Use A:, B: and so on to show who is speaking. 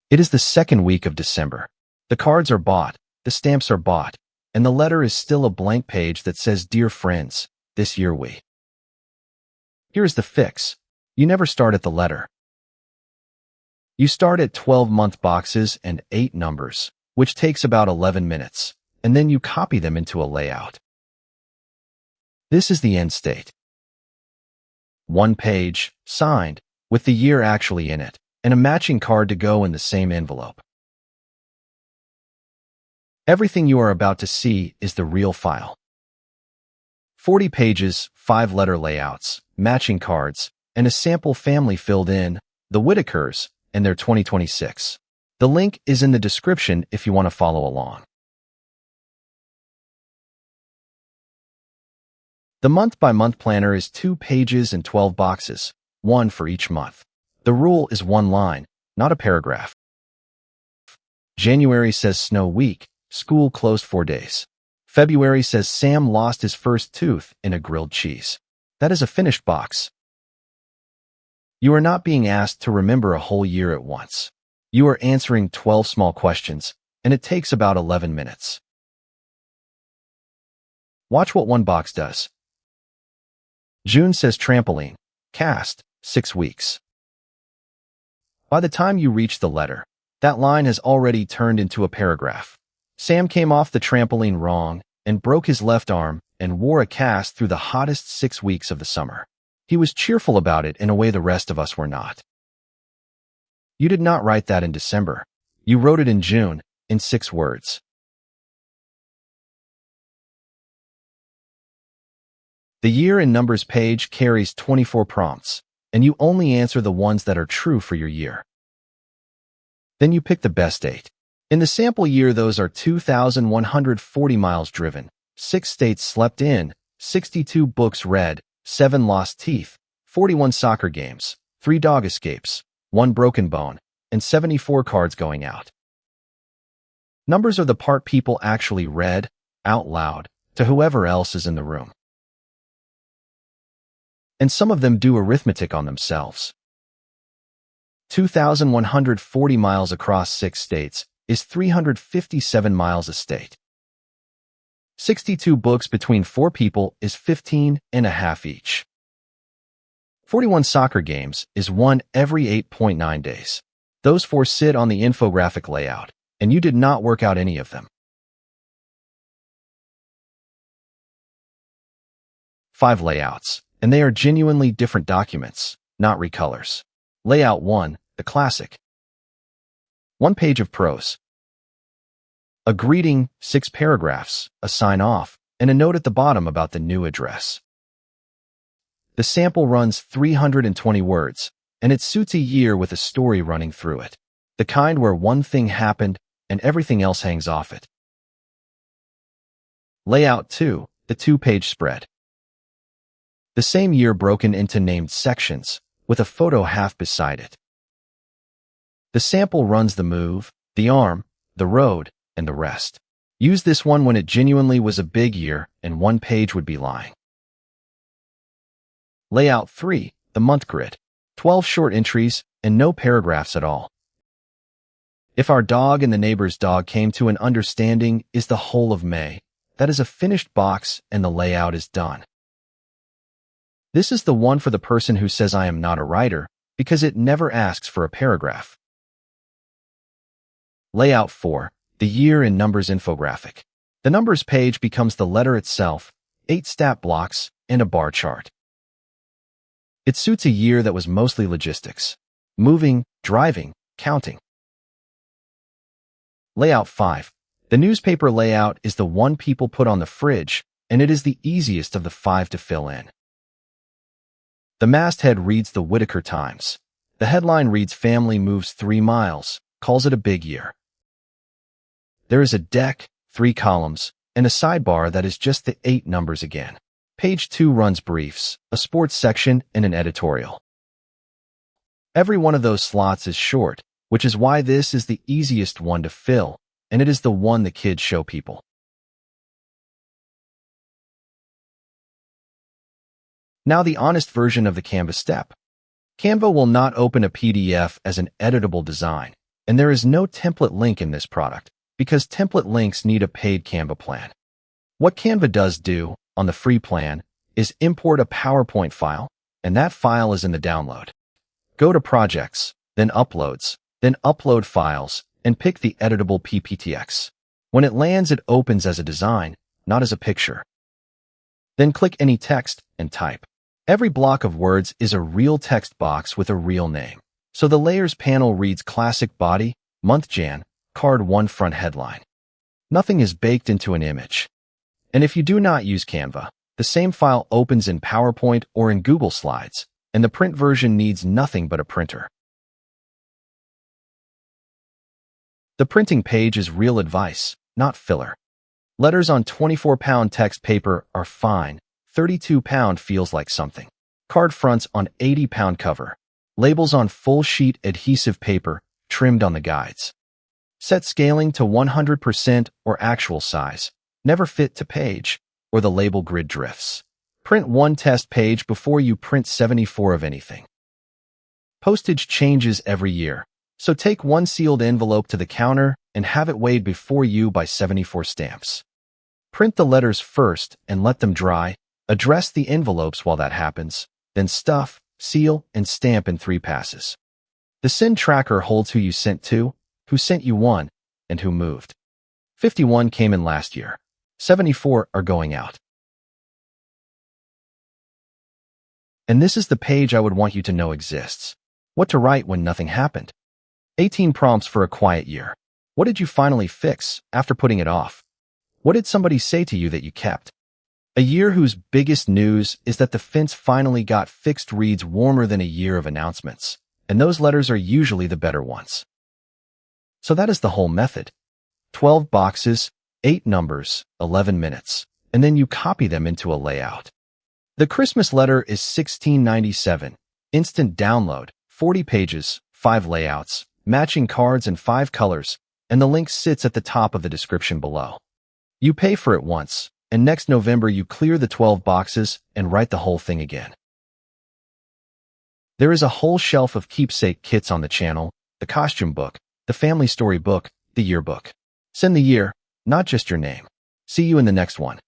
A: It is the second week of December. The cards are bought, the stamps are bought, and the letter is still a blank page that says, "Dear friends, this year we." Here is the fix. You never start at the letter. You start at 12-month boxes and 8 numbers, which takes about 11 minutes, and then you copy them into a layout. This is the end state. One page, signed, with the year actually in it, and a matching card to go in the same envelope. Everything you are about to see is the real file. 40 pages, 5-letter layouts, matching cards, and a sample family filled in, the Whitakers, and their 2026. The link is in the description if you want to follow along. The month-by-month planner is 2 pages and 12 boxes, 1 for each month. The rule is 1 line, not a paragraph. January says snow week, school closed 4 days. February says Sam lost his first tooth in a grilled cheese. That is a finished box. You are not being asked to remember a whole year at once. You are answering 12 small questions, and it takes about 11 minutes. Watch what one box does. June says trampoline, cast, 6 weeks. By the time you reach the letter, that line has already turned into a paragraph. Sam came off the trampoline wrong and broke his left arm and wore a cast through the hottest 6 weeks of the summer. He was cheerful about it in a way the rest of us were not. You did not write that in December. You wrote it in June, in 6 words. The year in numbers page carries 24 prompts, and you only answer the ones that are true for your year. Then you pick the best 8. In the sample year, those are 2,140 miles driven, 6 states slept in, 62 books read, 7 lost teeth, 41 soccer games, 3 dog escapes, 1 broken bone, and 74 cards going out. Numbers are the part people actually read, out loud, to whoever else is in the room. And some of them do arithmetic on themselves. 2,140 miles across 6 states is 357 miles a state. 62 books between 4 people is 15 and a half each. 41 soccer games is 1 every 8.9 days. Those 4 sit on the infographic layout, and you did not work out any of them. 5 layouts, and they are genuinely different documents, not recolors. Layout 1, the classic. 1 page of prose. A greeting, 6 paragraphs, a sign-off, and a note at the bottom about the new address. The sample runs 320 words, and it suits a year with a story running through it. The kind where one thing happened and everything else hangs off it. Layout 2, the 2-page spread. The same year broken into named sections, with a photo half beside it. The sample runs the move, the arm, the road, and the rest. Use this one when it genuinely was a big year and 1 page would be lying. Layout 3, the month grid. 12 short entries and no paragraphs at all. If our dog and the neighbor's dog came to an understanding is the whole of May. That is a finished box and the layout is done. This is the one for the person who says I am not a writer because it never asks for a paragraph. Layout 4, the year in numbers infographic. The numbers page becomes the letter itself, 8 stat blocks, and a bar chart. It suits a year that was mostly logistics. Moving, driving, counting. Layout 5. The newspaper layout is the one people put on the fridge, and it is the easiest of the 5 to fill in. The masthead reads the Whitaker Times. The headline reads Family Moves 3 Miles, calls it a big year. There is a deck, 3 columns, and a sidebar that is just the 8 numbers again. Page 2 runs briefs, a sports section, and an editorial. Every one of those slots is short, which is why this is the easiest one to fill, and it is the one the kids show people. Now the honest version of the Canva step. Canva will not open a PDF as an editable design. And there is no template link in this product because template links need a paid Canva plan. What Canva does do on the free plan is import a PowerPoint file, and that file is in the download. Go to Projects, then Uploads, then Upload Files, and pick the editable PPTX. When it lands, it opens as a design, not as a picture. Then click any text and type. Every block of words is a real text box with a real name. So the Layers panel reads Classic Body, Month Jan, Card 1 Front Headline. Nothing is baked into an image. And if you do not use Canva, the same file opens in PowerPoint or in Google Slides, and the print version needs nothing but a printer. The printing page is real advice, not filler. Letters on 24-pound text paper are fine. 32-pound feels like something. Card fronts on 80-pound cover. Labels on full sheet adhesive paper, trimmed on the guides. Set scaling to 100% or actual size. Never fit to page, or the label grid drifts. Print one test page before you print 74 of anything. Postage changes every year, so take one sealed envelope to the counter and have it weighed before you by 74 stamps. Print the letters first and let them dry. Address the envelopes while that happens, then stuff, seal, and stamp in 3 passes. The send tracker holds who you sent to, who sent you one, and who moved. 51 came in last year. 74 are going out. And this is the page I would want you to know exists. What to write when nothing happened. 18 prompts for a quiet year. What did you finally fix after putting it off? What did somebody say to you that you kept? A year whose biggest news is that the fence finally got fixed reads warmer than a year of announcements, and those letters are usually the better ones. So that is the whole method. 12 boxes, 8 numbers, 11 minutes, and then you copy them into a layout. The Christmas letter is $16.97, instant download, 40 pages, 5 layouts, matching cards and 5 colors, and the link sits at the top of the description below. You pay for it once, and next November you clear the 12 boxes and write the whole thing again. There is a whole shelf of keepsake kits on the channel, the costume book, the family story book, the yearbook. Send the year, not just your name. See you in the next one.